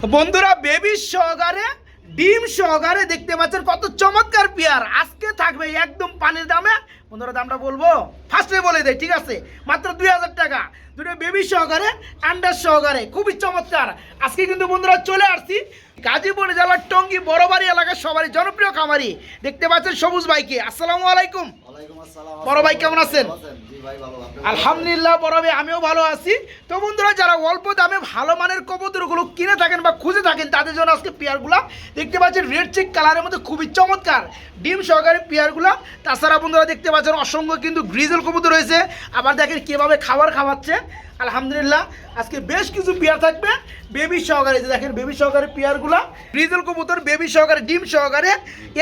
বন্ধুরা বেবি সহকারে ডিম সহকারে দেখতে পাচ্ছেন কত চমৎকার পেয়ার আজকে থাকবে একদম পানির দামে। বন্ধুরা দামটা বলবো ফার্স্টে বলে দেয়, ঠিক আছে? মাত্র 2000 টাকা দুটো বেবি সহকারে আন্ডার সহকারে, খুবই চমৎকার। আজকে কিন্তু বন্ধুরা চলে আসছি গাজীপুর জেলার টঙ্গী বড়বাড়ি এলাকার সবারই জনপ্রিয় খামারি দেখতে পাচ্ছেন সবুজ ভাইকে। আসসালামু আলাইকুম। বড় ভাই কেমন আছেন? আলহামদুলিল্লাহ বড় ভাই আমিও ভালো আছি। তো বন্ধুরা যারা অল্প দামে ভালো মানের কবুতরগুলো কিনে থাকেন বা খুঁজে থাকেন তাদের জন্য আজকে পেয়ারগুলা দেখতে পাচ্ছেন রেড চেক কালারের মধ্যে খুবই চমৎকার ডিম সহকারে পেয়ারগুলা। তাছাড়া বন্ধুরা দেখতে পাচ্ছেন অসংখ্য কিন্তু গ্রিজেল কবুতর রয়েছে। আবার দেখেন কীভাবে খাবার খাওয়াচ্ছে। আলহামদুলিল্লাহ আজকে বেশ কিছু পেয়ার থাকবে বেবি সহকারে। দেখেন বেবি সহকারে পেয়ারগুলো গ্রিজেল কবুতর বেবি সহকারে ডিম সহকারে।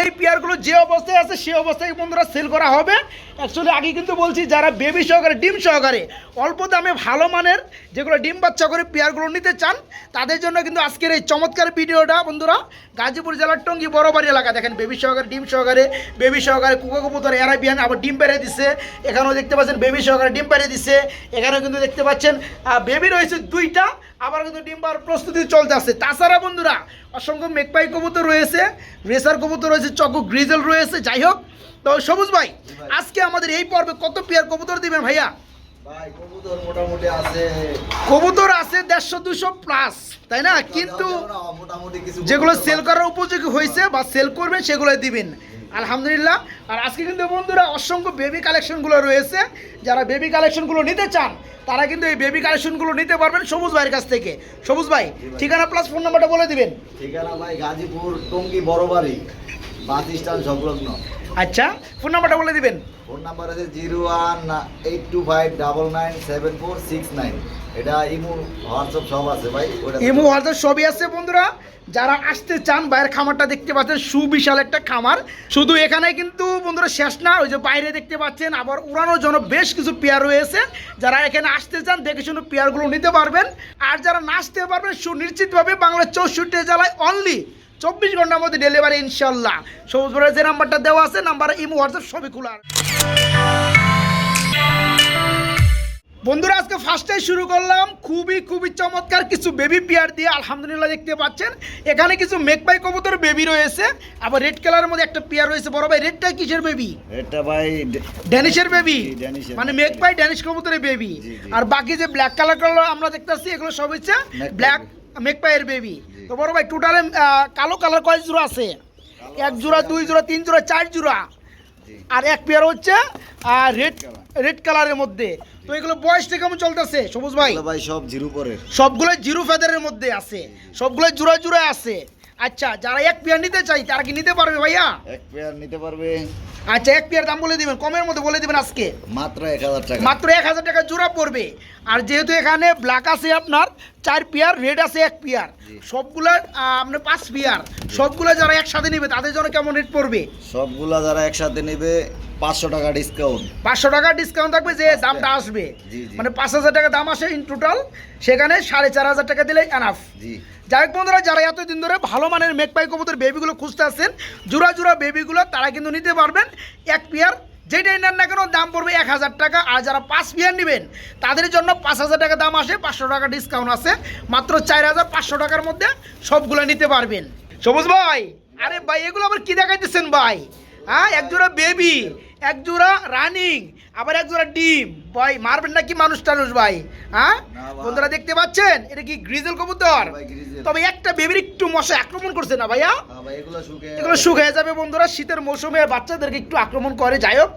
এই পেয়ারগুলো যে অবস্থায় আছে সে অবস্থায় বন্ধুরা সেল করা হবে। অ্যাকচুয়ালি আগে কিন্তু বলছি যারা বেবি সহকারে ডিম সহকারে অল্প দামে ভালো মানের যেগুলো ডিম বাচ্চা করে পেয়ারগুলো নিতে চান তাদের জন্য কিন্তু আজকের এই চমৎকার ভিডিওটা। বন্ধুরা গাজীপুর জেলার টঙ্গী বড়বাড়ি এলাকা দেখেন বেবি সহকারে ডিম সহকারে বেবি সহকারে কুকা কবুতর অ্যারাবিয়ান আবার ডিম পেরে দিচ্ছে। এখানেও দেখতে পাচ্ছেন বেবি সহকারে ডিম পেরে দিচ্ছে। এখানেও কিন্তু দেখতে পাচ্ছেন বেবি রয়েছে দুইটা, আবার কিন্তু ডিম পাওয়ার প্রস্তুতি চলতে আছে। তাছাড়া বন্ধুরা অসংখ্য মেকপাই কবুতর রয়েছে, রেসার কবুতর রয়েছে, চকু গ্রিজেল রয়েছে। যাই হোক, তো সবুজ ভাই আজকে আমাদের এই পর্বে কত পেয়ার কবুতর দিবেন ভাইয়া? ভাই কবুতর মোটামুটি আছে, কবুতর আছে 150-200 প্লাস, তাই না? কিন্তু মোটামুটি কিছু যেগুলো সেল করার উপযোগী হয়েছে বা সেল করবেন সেগুলো দিবেন আলহামদুলিল্লাহ। আর আজকে কিন্তু বন্ধুরা অসংখ্য বেবি কালেকশনগুলো রয়েছে। যারা বেবি কালেকশনগুলো নিতে চান তারা কিন্তু এই বেবি কালেকশনগুলো নিতে পারবেন সবুজ ভাইয়ের কাছ থেকে। সবুজ ভাই ঠিকানা প্লাস ফোন নাম্বারটা বলে দিবেন। ঠিকানা ভাই গাজীপুর টঙ্গী বড়বাড়ি বাস স্ট্যান্ড সংলগ্ন। আচ্ছা ফোন নাম্বারটা বলে দিবেন। ফোন নাম্বার আছে 01825997469। এটা ইমো হোয়াটসঅ্যাপ সব আছে ভাই। ইমো হোয়াটসঅ্যাপ সবই আছে। বন্ধুরা যারা আসতে চান বাইরের খামারটা দেখতে পাচ্ছেন সুবিশাল একটা খামার। শুধু এখানে কিন্তু বন্ধুরা শেষ না, ওই যে বাইরে দেখতে পাচ্ছেন আবার উড়ানোর জন্য বেশ কিছু পেয়ার রয়েছে। যারা এখানে আসতে চান দেখে শুনে পেয়ারগুলো নিতে পারবেন। আর যারা না আসতে পারবেন সুনিশ্চিতভাবে বাংলার 64 জেলায় অনলি 24 ঘন্টার মধ্যে ডেলিভারি ইনশাল্লাহ। সবুজ ভাইয়ের যে নাম্বারটা দেওয়া আছে নাম্বার ইমো হোয়াটসঅ্যাপ সবই খোলা। বন্ধুরা আজকে ফার্স্টে শুরু করলাম খুবই চমৎকার কিছু বেবি পেয়ার দিয়ে। আলহামদুলিল্লাহ দেখতে পাচ্ছেন এখানে কিছু মেকপাই কবুতর বেবি রয়েছে, আবার রেড কালারের মধ্যে একটা পেয়ার রয়েছে। বড় ভাই রেডটা কিসের বেবি? এটা ভাই ড্যানিশের বেবি, মানে মেকপাই ড্যানিশ কবুতরের বেবি। আর বাকি যে ব্ল্যাক কালার আমরা দেখতে পাচ্ছি এগুলো সব হচ্ছে ব্ল্যাক মেকপাইয়ের বেবি। তো বড় ভাই টোটালে কালো কালার কয় জোড়া আছে? 1 জোড়া 2 জোড়া 3 জোড়া 4 জোড়া, আর এক পেয়ার হচ্ছে রেড কালারের মধ্যে। তো এগুলো বয়সটা কেমন চলতেছে সবুজ ভাই? ভাই সব জিরো পরে, সবগুলো জিরো ফেদারের মধ্যে আছে, সবগুলো জোড়া আছে। আচ্ছা যারা এক পেয়ার নিতে চাই তারা কি নিতে পারবে ভাইয়া? এক পেয়ার নিতে পারবে। আচ্ছা এক পেয়ার দাম বলে দিবেন, কমের মধ্যে বলে দিবেন আজকে। মাত্র 1000 টাকা, মাত্র 1000 টাকা জোড়া পড়বে। আর যেহেতু এখানে ব্ল্যাক আছে আপনার 4 পেয়ার, রেড আছে 1 পেয়ার, সবগুলা আপনার 5 পেয়ার, সবগুলা যারা একসাথে নেবে তাদের জন্য কেমন রেট পড়বে? সবগুলা যারা একসাথে নেবে 500 টাকা ডিসকাউন্ট। 500 টাকা ডিসকাউন্ট থাকবে যে দামটা আসবে, মানে 5000 টাকা দাম আসে ইন টোটাল, সেখানে 4500 টাকা দিলে এনাফ। যাই হোক বন্ধুরা যারা এতদিন ধরে ভালো মানের মেকপাই কবুতর বেবিগুলো খুঁজতে আসছেন জোড়া বেবিগুলো তারা কিন্তু নিতে পারবেন। এক পেয়ার যেটাই নেন না কেন দাম পড়বে 1000 টাকা। আর যারা 5 পেয়ার নেবেন তাদের জন্য 5000 টাকা দাম আসে, 500 টাকা ডিসকাউন্ট আছে, মাত্র 4500 টাকার মধ্যে সবগুলো নিতে পারবেন। সবুজ ভাই আরে ভাই এগুলো আবার কি দেখাইতেছেন ভাই? হ্যাঁ এক জোড়া বেবি, এক জোড়া রানিং, আবার এক জোড়া ডিম। ভাই মারবেন নাকি মানুষ টানুষ ভাই? হ্যাঁ বন্ধুরা দেখতে পাচ্ছেন এটা কি গ্রিজেল কবুতর? তবে একটা বেবির একটু মশা আক্রমণ করছে না ভাইয়া? এগুলো শুকিয়ে যাবে বন্ধুরা, শীতের মৌসুমে বাচ্চাদেরকে একটু আক্রমণ করে। যাই হোক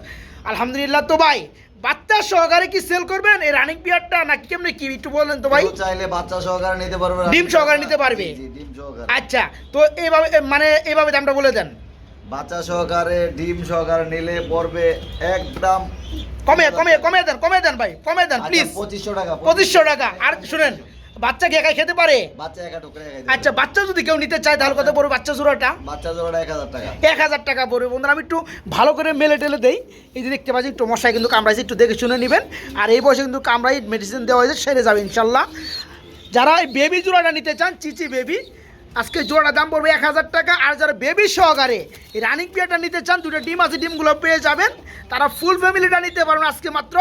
আলহামদুলিল্লাহ। তো ভাই বাচ্চা সহকারে কি সেল করবেন এই রানিং পিয়ারটা নাকি কেমনে কি একটু বলেন তো ভাই? চাইলে বাচ্চা সহকারে নিতে পারবে, ডিম সহকারে নিতে পারবে। আচ্ছা তো এইভাবে মানে এইভাবে দামটা বলে দেন। বাচ্চা সহকারে ডিম সহকারে নিলে পড়বে একদম কমে দেন ভাই, কমে দেন প্লিজ। 2500 টাকা, 2500 টাকা। আর শুনেন বাচ্চা কি একাই খেতে পারে? বাচ্চা একা টোকরে একাই। আচ্ছা বাচ্চা যদি কেউ নিতে চায় তাহলে কত পড়বে বাচ্চা জোড়াটা? বাচ্চা জোড়াটা 1000 টাকা। 1000 টাকা পড়বে। বন্ধুরা আমি একটু ভালো করে মেলে টেলে দেই। এই যে দেখতে পাচ্ছি একটু মশাই কিন্তু কামড়াইছে, একটু দেখে শুনে নেবেন। আর এই বয়সে কিন্তু কামড়াই মেডিসিন দেওয়া হয়েছে, সেরে যাবে ইনশাল্লাহ। যারা এই বেবি জোড়াটা নিতে চান চিচি বেবি আজকে জোড়া দাম পড়বে 1000 টাকা। আর যারা বেবি সহকারে এই রানিং পেয়ারটা নিতে চান, দুটো ডিম আছে, ডিমগুলো পেয়ে যাবেন, তারা ফুল ফ্যামিলিটা নিতে পারবেন আজকে মাত্র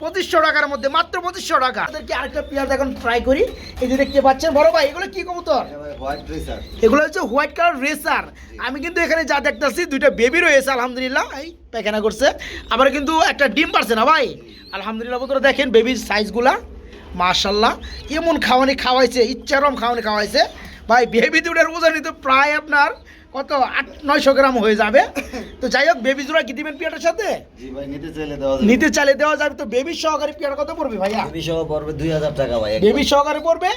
2500 টাকার মধ্যে, মাত্র 2500 টাকা। আমাদেরকে আরেকটা পেয়ার এখন ট্রাই করি। এই যে দেখতে পাচ্ছেন বড় ভাই, এগুলো কি কবুতর? White racer. এগুলো হচ্ছে হোয়াইট কালার রেসার। আমি কিন্তু এখানে যা দেখতেছি দুইটা বেবি রয়েছে আলহামদুলিল্লাহ, এই পায়খানা করছে, আবার কিন্তু একটা ডিম পারছে না ভাই আলহামদুলিল্লাহ। বন্ধুরা দেখেন বেবির সাইজগুলা মাশাল্লাহ, এমন খাওয়ানি খাওয়াইছে, ইচ্ছারম খাওয়ানি খাওয়াইছে ভাই। বেবি দুটার ওজন তো প্রায় আপনার কত 800-900 গ্রাম হয়ে যাবে। তো যাই হোক, বেবি জোড়া কি দিবেন পিয়াটার সাথে? জি ভাই, নিতে চাইলে দেওয়া যাবে। নিতে চাইলে দেওয়া যাবে। তো বেবি সহকারে পিয়াটা কত পড়বে ভাইয়া? বেবি সহ পড়বে 2000 টাকা ভাই। বেবি সহকারে পড়বে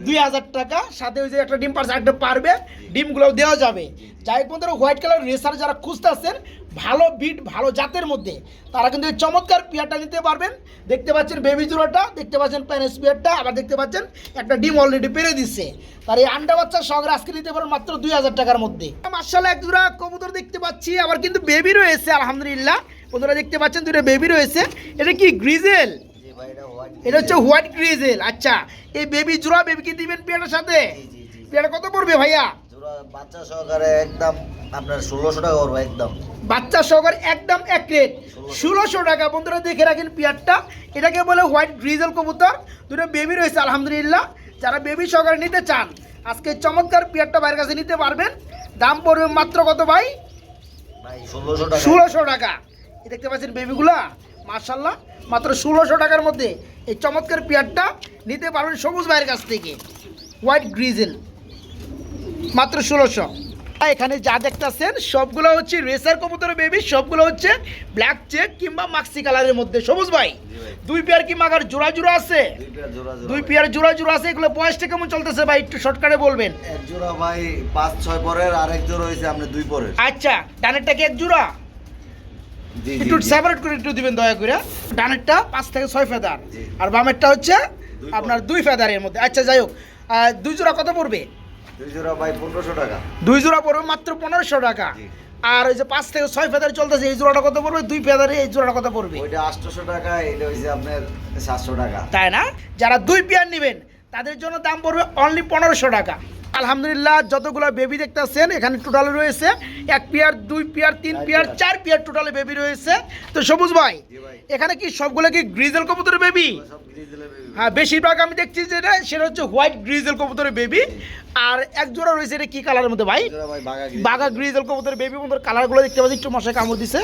2000 টাকা, সাথে ওই যে একটা ডিম পারছে, একটা পারবে, ডিমগুলোও দেওয়া যাবে। যাই হোক বন্ধুরা, হোয়াইট কালার রেসার যারা খুঁজতেছেন ভালো বিট ভালো জাতের মধ্যে, তারা কিন্তু এই চমৎকার পিয়ারটা নিতে পারবেন। দেখতে পাচ্ছেন বেবি জোড়াটা, দেখতে পাচ্ছেন প্যানেস পিয়ারটা, আবার দেখতে পাচ্ছেন একটা ডিম অলরেডি পেরে দিচ্ছে। তার এই আন্ডা বাচ্চা সহকারে আজকে নিতে পারেন মাত্র 2000 টাকার মধ্যে। মাশাআল্লাহ এক জোড়া কবুতর দেখতে পাচ্ছি, আবার কিন্তু বেবি রয়েছে আলহামদুলিল্লাহ। বন্ধুরা দেখতে পাচ্ছেন দুটো বেবি রয়েছে। এটা কি গ্রিজেল? জি ভাই, এটা হোয়াইট। এটা হচ্ছে হোয়াইট গ্রিজেল। আচ্ছা, এই বেবি জোড়া বেবি কি দিবেন পিয়ারের সাথে? জি জি। পিয়ারটা কত পড়বে ভাইয়া? জোড়া বাচ্চা সহকারে একদম আপনার 1600 টাকা পড়বে একদম। বাচ্চা সহকারে একদম এক রেট 1600 টাকা। বন্ধুরা দেখে রাখেন পিয়ারটা, এটাকে বলে হোয়াইট গ্রিজেল কবুতর। দুটো বেবি রয়েছে আলহামদুলিল্লাহ। যারা বেবি সহকারে নিতে চান আজকে চমৎকার পিয়ারটা বাইরের কাছে নিতে পারবেন। দাম পড়বে মাত্র কত ভাই? ভাই 1600 টাকা। 1600 টাকা। এই দেখতে পাচ্ছেন বেবিগুলা মাশাআল্লাহ, মাত্র 1600 টাকার মধ্যে এই চমৎকার পিয়ারটা নিতে পারবেন সবুজ ভাইয়ের কাছ থেকে। হোয়াইট গ্রিজেল মাত্র 1600। এখানে যা দেখতেছেন সবগুলো হচ্ছে রেসার কবুতরের বেবি, সবগুলো হচ্ছে ব্ল্যাক চেক কিংবা মাক্সি কালারের মধ্যে। সবুজ ভাই, দুই পেয়ার কি মাগার জোড়া জোড়া আছে? দুই পেয়ার জোড়া জোড়া আছে। এগুলো বয়সটা কেমন চলতেছে ভাই, একটু শর্টকাটে বলবেন। এক জোড়া ভাই 5-6 পরের, আর এক জোড়া হইছে আপনি 2 পরের। আচ্ছা, ডানেরটা কি এক জোড়া? জি জি। একটু সেপারেট করে একটু দিবেন দয়া করে। ডানেরটা 5 থেকে 6 ফেদার, আর বামেরটা হচ্ছে আপনার 2 ফেদারের মধ্যে। আচ্ছা যাই হোক, দুই জোড়া কত পড়বে? দুই জোড়া ভাই 1500 টাকা। দুই জোড়া পড়বে মাত্র 1500 টাকা। আর ওই যে 5 থেকে 6 ফেদার চলতেছে, এই জোড়াটা কত পড়বে? 2 ফেদারে এই জোড়াটা কত পড়বে? ওইটা 800 টাকা, এটা হইছে আপনার 700 টাকা। তাই না? যারা 2 পেয়ার নেবেন তাদের জন্য দাম পড়বে অনলি 1500 টাকা। আলহামদুলিল্লাহ, যতগুলো বেবি দেখতেছেন এখানে টোটাল রয়েছে 1 পেয়ার, 2 পেয়ার, 3 পেয়ার, 4 পেয়ার টোটালে বেবি রয়েছে। তো সবুজ ভাই, এখানে কি সবগুলো কি গ্রিজেল কবুতরের বেবি? সব গ্রিজেলের বেবি। হ্যাঁ, বেশিরভাগ আমি দেখছি যেটা সেটা হচ্ছে হোয়াইট গ্রিজেল কবুতরের বেবি। আর এক জোড়া রয়েছে, এটা কি কালারের মধ্যে ভাই? জোড়া ভাই বাঘা গ্রিজেল কবুতরের বেবি। বন্ধুর কালারগুলো দেখতে পাচ্ছি, একটু মশায় কামড় দিছে।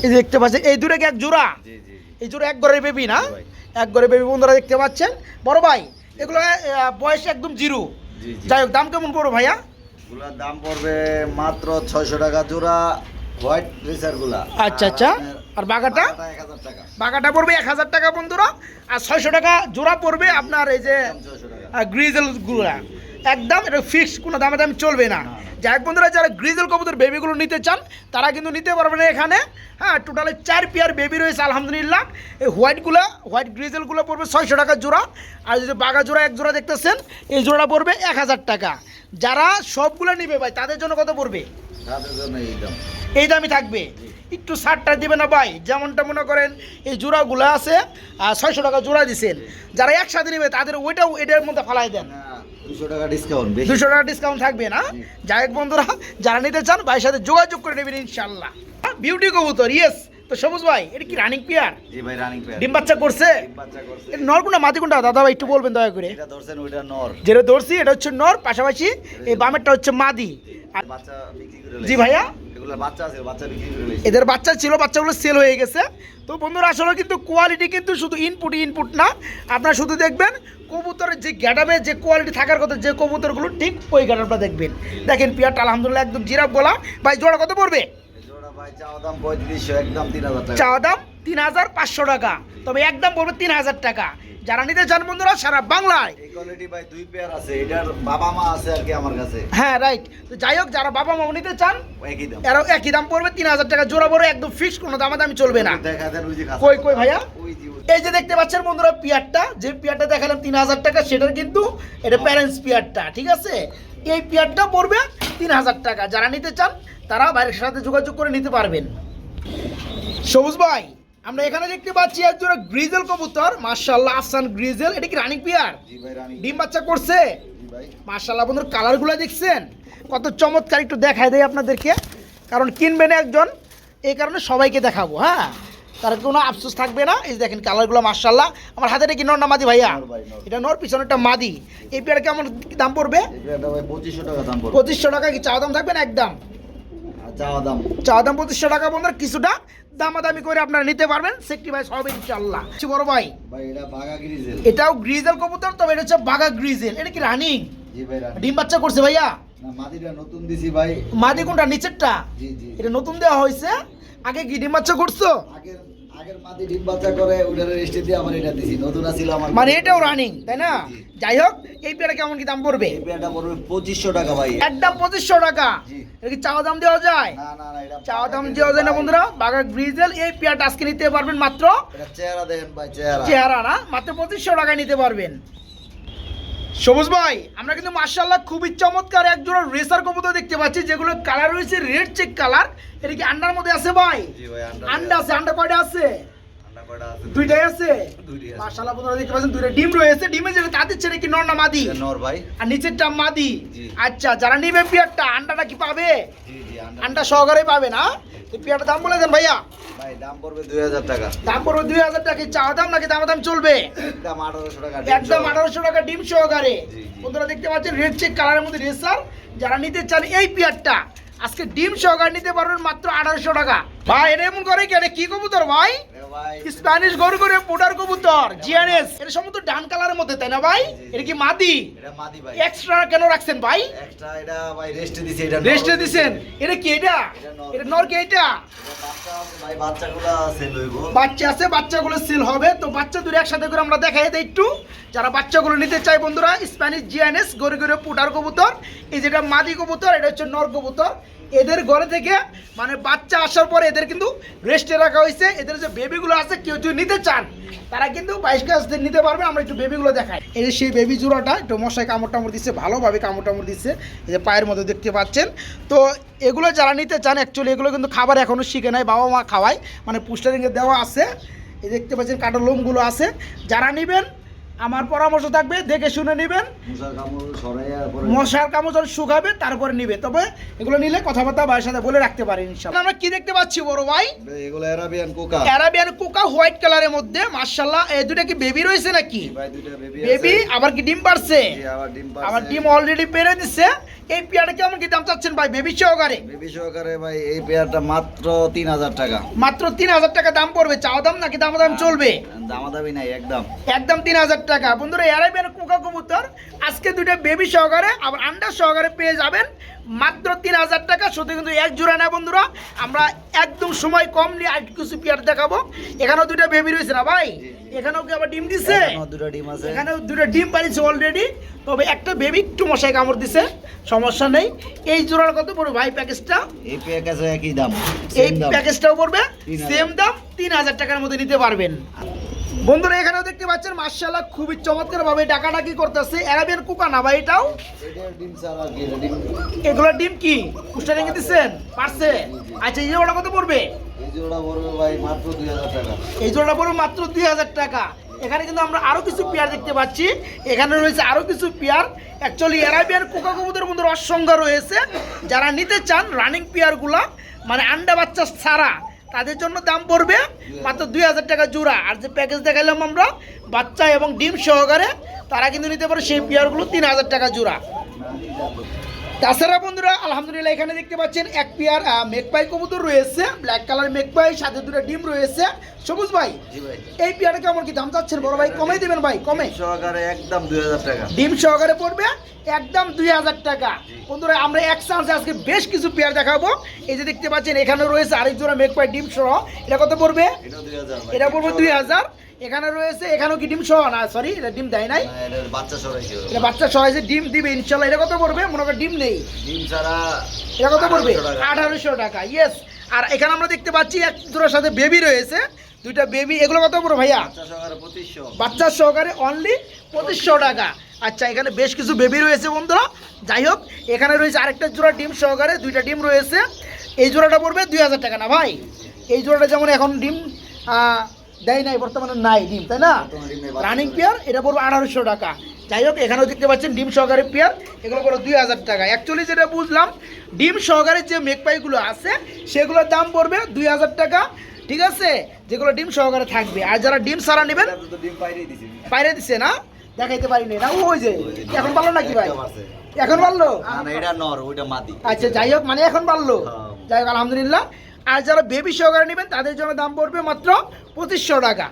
এই যে দেখতে পাচ্ছেন এই দুটো কি এক জোড়া? জি জি। এই জোড়া এক ঘরের বেবি না? ভাই। এক ঘরের বেবি বন্ধুরা দেখতে পাচ্ছেন। বড় ভাই, এগুলো বয়স একদম জিরো। জি জি। যাই হোক, দাম কেমন পড়ো ভাইয়া? গুলার দাম পড়বে মাত্র 600 টাকা জোড়া, হোয়াইট রেসার গুলা। আচ্ছা আচ্ছা। আর বাঘাটা? 1000 টাকা। বাঘাটা পড়বে 1000 টাকা বন্ধুরা। আর 600 টাকা জোড়া পড়বে আপনার এই যে 600 টাকা। গ্রিজেল গুলা। একদম এটা ফিক্সড, কোনো দামে দাম চলবে না। যাই হোক বন্ধুরা, যারা গ্রিজেল কবুতর বেবিগুলো নিতে চান তারা কিন্তু নিতে পারবেন এখানে। হ্যাঁ, টোটালে 4 পেয়ার বেবি রয়েছে আলহামদুলিল্লাহ। এই হোয়াইটগুলো, হোয়াইট গ্রিজেলগুলো পড়বে 600 টাকা জোড়া। আর যদি বাঘা জোড়া এক জোড়া দেখতেছেন, এই জোড়াটা পড়বে 1000 টাকা। যারা সবগুলো নিবে ভাই তাদের জন্য কত পড়বে? তাদের জন্য এই দাম। এই দামই থাকবে। একটু ছাড়টা দিবে না ভাই? যেমনটা মনে করেন এই জোড়াগুলো আছে 600 টাকা জোড়া দিচ্ছেন, যারা একসাথে নেবে তাদের ওইটাও এটার মধ্যে ফালাই দেন। না, 200 টাকা ডিসকাউন্ট বেশি। 200 টাকা ডিসকাউন্ট থাকবে না? যাই হোক বন্ধুরা, যারা নিতে চান ভাইয়ের সাথে যোগাযোগ করে নেবেন ইনশাল্লাহ। বিউটি কবুতর, ইয়েস। তো সবুজ ভাই, এটা কি রানিং পেয়ার? জি ভাই, রানিং পেয়ার। ডিম বাচ্চা করছে? ডিম বাচ্চা করছে। এটা নর কোনটা মাদি কোনটা দাদা ভাই একটু বলবেন দয়া করে। এটা ধরছেন ওইটা নর। যেটা ধরছি এটা হচ্ছে নর, পাশাপাশি এই বামেরটা হচ্ছে মাদি। আর বাচ্চা বিক্রি করে জি লাইছে। ভাইয়া, এগুলা বাচ্চা আছে, বাচ্চা বিক্রি করে লাইছে। এদের বাচ্চা ছিল, বাচ্চাগুলো সেল হয়ে গেছে। তো বন্ধুরা আসলে কিন্তু কোয়ালিটি কিন্তু শুধু ইনপুট না, আপনারা শুধু দেখবেন কবুতরের যে গ্যাডাবে যে কোয়ালিটি থাকার কথা, যে কবুতরগুলো ঠিক ওই গ্যাডাপটা দেখবেন। দেখেন পিয়ারটা আলহামদুলিল্লাহ একদম জিরাফ গলা। ভাই জোড়া কত পড়বে? জোড়া ভাই চাওয়া দাম 3500, একদম 3000 টাকা। চাওয়া দাম 3500 টাকা, তবে একদম পড়বে 3000 টাকা। যারা নিতে চান বন্ধুরা সারা বাংলায়। এই কোয়ালিটি ভাই 2 পেয়ার আছে, এটার বাবা মা আছে আর কি আমার কাছে। হ্যাঁ রাইট। তো যাই হোক, যারা বাবা মা নিতে চান একই দাম। এরাও একই দাম পড়বে 3000 টাকা জোড়া পড়বে, একদম ফিক্সড, কোনো দামাদামি চলবে না। দেখা দেন ওই যে খাসা। কই কই ভাইয়া? ওই যে এই যে দেখতে পাচ্ছেন বন্ধুরা পিয়ারটা, যে পিয়ারটা দেখালাম 3000 টাকা, সেটার কিন্তু এটা প্যারেন্টস পিয়ারটা, ঠিক আছে? এই পিয়ারটা পড়বে 3000 টাকা। যারা নিতে চান তারা বাইরের সাথে যোগাযোগ করে নিতে পারবেন। সবুজ ভাই, আমরা এখানে দেখতে পাচ্ছি একজন গ্রিজেল কবুতর, মাশাআল্লাহ আফসান গ্রিজেল। এটা কি রানিং পিয়ার? জি ভাই, রানিং। ডিম বাচ্চা করছে? জি ভাই। ভাই। মাশাআল্লাহ বন্ধুরা, কালারগুলো দেখছেন কত চমৎকার, একটু দেখাই দেয় আপনাদেরকে, কারণ কিনবেন একজন, এই কারণে সবাইকে দেখাবো। হ্যাঁ, তার কোনো আফসোস থাকবে না। এই যে দেখেন কালারগুলো মাশাআল্লাহ। আমার হাতে কি নর না মাদি ভাইয়া? নর ভাই, নর। এটা নর, পিছনেরটা মাদি। এই পেয়ার কেমন দাম পড়বে? এই পেয়ারটা ভাই 2500 টাকা দাম পড়বে। 2500 টাকা। কি চাওয়া দাম থাকবে না একদম? আর চাওয়া দাম 2500 টাকা বন্ধুরা, কিছুটা দামাদামি করে আপনারা নিতে পারবেন, সেক্রিফাইস হবে ইনশাআল্লাহ। বড় ভাই, ভাই, এটা বাঘা গ্রিজেল। এটাও গ্রিজেল কবুতর, তবে এটা হচ্ছে বাঘা গ্রিজেল। এটা কি রানিং? জি ভাই, রানী। ডিম বাচ্চা করছে ভাইয়া? না, মাদিটা নতুন দিছি ভাই। মাদি কোনটা? নিচেরটা? জি জি। এটা নতুন দেওয়া হয়েছে। আগে কি ডিম বাচ্চা করছো? আগের আগের মাদি ডিম বাচ্চা করে ওটার রেস্টে দিয়ে আমার এটা দিছি, নতুন আছিল আমার। মানে এটাও রানিং, তাই না? জি। যাই হোক, এই পেয়ারা কেমন কি দাম পড়বে? এই পেয়ারটা পড়বে 2500 টাকা ভাই। একদম 2500 টাকা। জি। এটা কি চাওয়া দাম দেওয়া যায়? না না না, এটা চাওয়া দাম দেওয়া যায় না বন্ধুরা। বাঘা গ্রিজেল এই পেয়ারটা আজকে নিতে পারবেন মাত্র, এটা চেহারা দেখেন ভাই, চেহারা। চেহারা না, মাত্র 2500 টাকায় নিতে পারবেন। সবুজ ভাই, আমরা কিন্তু মাশাআল্লাহ খুবই চমৎকার এক জোড়া রেসার কবুতর দেখতে পাচ্ছি, যেগুলো কালার রয়েছে রেড চেক কালার। এটা কি আন্ডার মধ্যে আছে ভাই? জি ভাই, আন্ডা আছে। আন্ডা কয়টা আছে? আন্ডা কয়টা আছে? দুইটাই আছে। দুইটাই আছে। মাশাআল্লাহ বন্ধুরা দেখতে পাচ্ছেন, দুইটা ডিম রয়েছে। ডিমে যেটা তাদের ছেড়ে কি নর না মাদি? এটা নর ভাই। আর নিচেরটা মাদি। জি। আচ্ছা, যারা নিবে পেয়ারটা, আন্ডাটা কি পাবে? জি জি, আন্ডা সহকারে পাবে না? এই পেয়ারটার দাম বলে দেন ভাইয়া। ভাই, দাম পড়বে 2000 টাকা। দাম পড়বে 2000 টাকা। কি চাওয়া দাম নাকি দাম চলবে? একদম 1800 টাকা। একদম 1800 টাকা ডিম সহকারে। জি, জি। বন্ধুরা দেখতে পাচ্ছেন রেড চেক কালারের মধ্যে রেসার, যারা নিতে চান এই পেয়ারটা আজকে ডিম সহকারে নিতে পারবেন মাত্র 1800 টাকা। ভাই, এটা এমন করে কেন? কি কবুতর ভাই? এ ভাই, স্প্যানিশ গরু করে পোটার কবুতর, জিএনএস। এটা সম্ভবত ডান কালারের মধ্যে, তাই না ভাই? জি, জি। এটা কি মাদি? এটা মাদি ভাই। এক্সট্রা কেন রাখছেন ভাই? এক্সট্রা এটা ভাই রেস্টে দিছি, এটা রেস্টে দিছেন। এটা কি? এটা এটা নর। এটা নর কি? এটা এটা বাচ্চা আছে ভাই, বাচ্চাগুলো সেল হইব। বাচ্চা আছে, বাচ্চাগুলো সেল হবে। তো বাচ্চা দুটো একসাথে করে আমরা দেখাই দিই একটু, যারা বাচ্চাগুলো নিতে চাই বন্ধুরা। স্প্যানিশ জিএনএস গরু গরু পোটার কবুতর। এই যেটা মাদি কবুতর, এটা হচ্ছে নর কবুতর। এদের ঘরে থেকে মানে বাচ্চা আসার পরে এদের কিন্তু রেস্টে রাখা হয়েছে। এদের যে বেবিগুলো আছে, কেউ যদি নিতে চান তারা কিন্তু 22 গাছ নিতে পারবে। আমরা একটু বেবিগুলো দেখাই। এই যে সেই বেবি জোড়াটা, একটু মশায় কামড় টামড় দিচ্ছে, ভালোভাবে কামড় টামড় দিচ্ছে, এই যে পায়ের মধ্যে দেখতে পাচ্ছেন। তো এগুলো যারা নিতে চান, অ্যাকচুয়ালি এগুলো কিন্তু খাবার এখনও শিখে নাই, বাবা মা খাওয়ায়, মানে পুস্টারিংয়ে দেওয়া আছে। এই দেখতে পাচ্ছেন কাটার লোমগুলো আছে। যারা নেবেন আমার পরামর্শ থাকবে, দেখে শুনে নেবেন। মুসার কামড় সরাইয়া পরে মশার কামড় যখন শুকাবে তারপরে নিবে। তবে এগুলো নিলে কথাবার্তা ভাইয়ের সাথে বলে রাখতে পারেন ইনশাআল্লাহ। আমরা কি দেখতে পাচ্ছি বড় ভাই? এগুলো Arabian Coca. Arabian Coca white কালারের মধ্যে মাশাআল্লাহ। এই দুটো কি বেবি রয়েছে নাকি? ভাই, দুইটা বেবি আছে। বেবি আবার কি ডিম পারছে? জি, আবার ডিম পারছে। আবার ডিম অলরেডি পেরে দিচ্ছে। এই পেয়ারটা কেমন কি দাম চাচ্ছেন ভাই বেবি সহকারে? বেবি সহকারে ভাই, এই পেয়ারটা মাত্র 3000 টাকা। মাত্র 3000 টাকা দাম পড়বে। চাওয়া দাম নাকি দাম চলবে? দামাদামি নাই, একদম একদম 3000 টাকা। বন্ধুরা, অ্যারাবিয়ান কোকা কবুতর আজকে দুটো বেবি সহকারে আবার আন্ডার সহকারে পেয়ে যাবেন মাত্র 3000 টাকা। শুধু কিন্তু এক জোড়া না বন্ধুরা, আমরা একদম সময় কম নিয়ে আর কিছু পেয়ার দেখাবো। এখানেও দুটো বেবি রয়েছে না ভাই? এখানেও কি আবার ডিম দিছে? এখনো দুটো ডিম আছে। এখানেও দুটো ডিম পাইছে অলরেডি। তবে একটা বেবি একটু মশায় কামড় দিছে, সমস্যা নেই। এই জোড়ার কত পড়বে ভাই প্যাকেজটা? এই প্যাকেজে একই দাম, এই same দাম। প্যাকেজটাও পড়বে 3000 সেম দাম, 3000 টাকার মধ্যে নিতে পারবেন। বন্ধুরা, এখানেও দেখতে পাচ্ছেন মাশাআল্লাহ খুবই চমৎকার ভাবে ডাকাডাকি করতেছে। অ্যারাবিয়ান কুকা না ভাই এটাও? এটার ডিম ছাড়া কি, এটা ডিম। এগুলো ডিম কি পুষ্টা রেখে দিচ্ছেন পারছে? আচ্ছা, এই জোড়া কত পড়বে? এই জোড়া পড়বে ভাই মাত্র 2000 টাকা। এই জোড়াটা পড়বে মাত্র 2000 টাকা। এখানে কিন্তু আমরা আরো কিছু পেয়ার দেখতে পাচ্ছি। এখানে রয়েছে আরো কিছু পেয়ার। অ্যাকচুয়ালি অ্যারাবিয়ান কোকা কবুতরের মধ্যে অসংখ্য রয়েছে। যারা নিতে চান রানিং পেয়ারগুলা, মানে আন্ডা বাচ্চা ছাড়া, তাদের জন্য দাম পড়বে মাত্র 2000 টাকা জোড়া। আর যে প্যাকেজ দেখালাম আমরা বাচ্চা এবং ডিম সহকারে, তারা কিন্তু নিতে পারে সেই পেয়ারগুলো 3000 টাকা জোড়া। তাছাড়া বন্ধুরা আলহামদুলিল্লাহ এখানে দেখতে পাচ্ছেন এক পেয়ার মেকপাই কবুতর রয়েছে, ব্ল্যাক কালার মেকপাই, সাথে দুটো ডিম রয়েছে। সবুজ ভাই, জি ভাই, এই পেয়ারটা কেমন কি দাম চাচ্ছেন বড় ভাই? কমে দিবেন ভাই, কমে। সহকারে একদম 2000 টাকা। ডিম সহকারে পড়বে একদম 2000 টাকা। বন্ধুরা, আমরা এক চান্সে আজকে বেশ কিছু পেয়ার দেখাবো। এই যে দেখতে পাচ্ছেন এখানে রয়েছে আরেক জোড়া মেকপাই ডিম সহ। এটা কত পড়বে? এটা 2000 ভাই। এটা পড়বে 2000। এখানে রয়েছে, এখানেও কি ডিম সহ না? সরি, এটা ডিম দেয় নাই, না, এটা বাচ্চা সরাইছে। এটা বাচ্চা সহ যে ডিম দিবে ইনশাল্লাহ। এটা কত পড়বে? মনে করেন ডিম নেই, ডিম ছাড়া এটা কত পড়বে? 1800 টাকা। 1800 টাকা। ইয়েস। আর এখানে আমরা দেখতে পাচ্ছি এক জোড়ার সাথে বেবি রয়েছে, দুইটা বেবি। এগুলো কত পড়বে ভাইয়া? বাচ্চা সহকারে 2500। বাচ্চা সহকারে অনলি 2500 টাকা। আচ্ছা, এখানে বেশ কিছু বেবি রয়েছে বন্ধুরা। যাই হোক, এখানে রয়েছে আরেকটা জোড়া ডিম সহকারে, দুইটা ডিম রয়েছে। এই জোড়াটা পড়বে 2000 টাকা না ভাই? এই জোড়াটা যেমন এখন ডিম দেয় নাই, বর্তমানে নাই ডিম, তাই না? রানিং পেয়ার, এটা পড়বে 1800 টাকা। যাই হোক এখানেও দেখতে পাচ্ছেন ডিম সহকারে পেয়ার, এগুলো পড়বে 2000 টাকা। অ্যাকচুয়ালি যেটা বুঝলাম ডিম সহকারে যে মেকপাইগুলো আছে সেগুলোর দাম পড়বে 2000 টাকা, ঠিক আছে, যেগুলো ডিম সহকারে থাকবে। আর যারা ডিম ছাড়া নেবেন এটা তো ডিম পাইরেই দিছি বাইরে দিছে না, দেখাইতে পারিনি না, ওই যে এখন ভালো নাকি ভাই, একটা আছে। এখন ভালো? না না এটা নর ওইটা মাদি। আচ্ছা যাই হোক মানে এখন ভালো, হ্যাঁ। যাই হোক আলহামদুলিল্লাহ। আর যারা বেবি সহকারে নেবেন তাদের জন্য দাম পড়বে মাত্র 2500 টাকা।